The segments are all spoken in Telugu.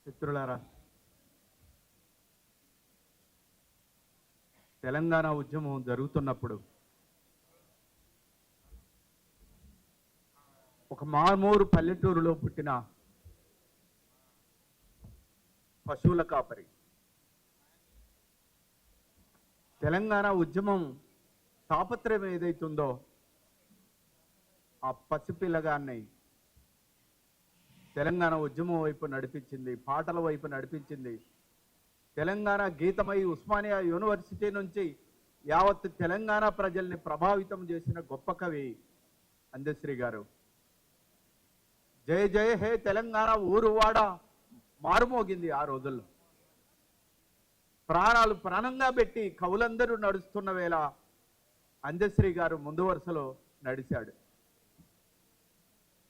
మిత్రులారా, తెలంగాణ ఉద్యమం జరుగుతున్నప్పుడు ఒక మామూరు పల్లెటూరులో పుట్టిన పశువుల కాపరి తెలంగాణ ఉద్యమం తాపత్రయం ఏదైతుందో ఆ పసిపిల్లగాన్ని తెలంగాణ ఉద్యమం వైపు నడిపించింది, పాటల వైపు నడిపించింది. తెలంగాణ గీతమై ఉస్మానియా యూనివర్సిటీ నుంచి యావత్ తెలంగాణ ప్రజల్ని ప్రభావితం చేసిన గొప్ప కవి అందశ్రీ గారు. జయ జయ హే తెలంగాణ ఊరువాడ మారుమోగింది ఆ రోజుల్లో. ప్రాణాలు ప్రాణంగా పెట్టి కవులందరూ నడుస్తున్న వేళ అందశ్రీ గారు ముందు వరుసలో నడిచాడు.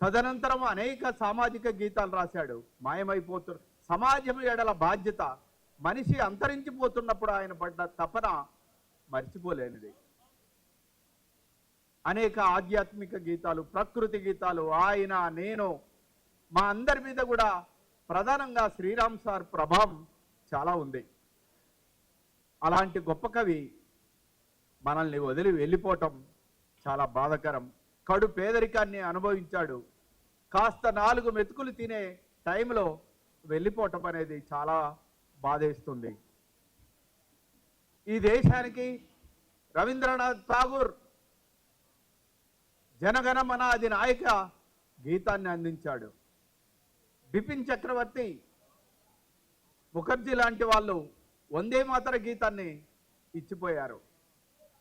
తదనంతరం అనేక సామాజిక గీతాలు రాశాడు. మాయమైపోతున్న సమాజం ఎడల బాధ్యత, మనిషి అంతరించిపోతున్నప్పుడు ఆయన పడ్డ తపన మర్చిపోలేనిది. అనేక ఆధ్యాత్మిక గీతాలు, ప్రకృతి గీతాలు ఆయన, నేను, మా అందరి మీద కూడా ప్రధానంగా శ్రీరామ్ సార్ ప్రభావం చాలా ఉంది. అలాంటి గొప్ప కవి మనల్ని వదిలి వెళ్ళిపోవటం చాలా బాధాకరం. కడు పేదరికాన్ని అనుభవించాడు. కాస్త 4 మెతుకులు తినే టైంలో వెళ్ళిపోవటం అనేది చాలా బాధేస్తుంది. ఈ దేశానికి రవీంద్రనాథ్ ఠాగూర్ జనగణమన అధినాయక గీతాన్ని అందించాడు. బిపిన్ చక్రవర్తి, ముఖర్జీ లాంటి వాళ్ళు వందే మాతర గీతాన్ని ఇచ్చిపోయారు.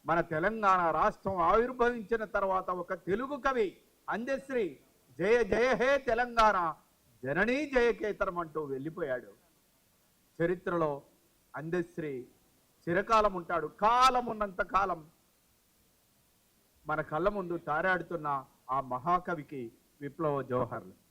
మన తెలంగాణ రాష్ట్రం ఆవిర్భవించిన తర్వాత ఒక తెలుగు కవి అందశ్రీ జయ జయ హే తెలంగాణ జననీ జయకేతరం అంటూ వెళ్ళిపోయాడు. చరిత్రలో అందశ్రీ చిరకాలం ఉంటాడు. కాలం ఉన్నంత కాలం మన కళ్ళ ముందు తారాడుతున్న ఆ మహాకవికి విప్లవ జోహర్లు.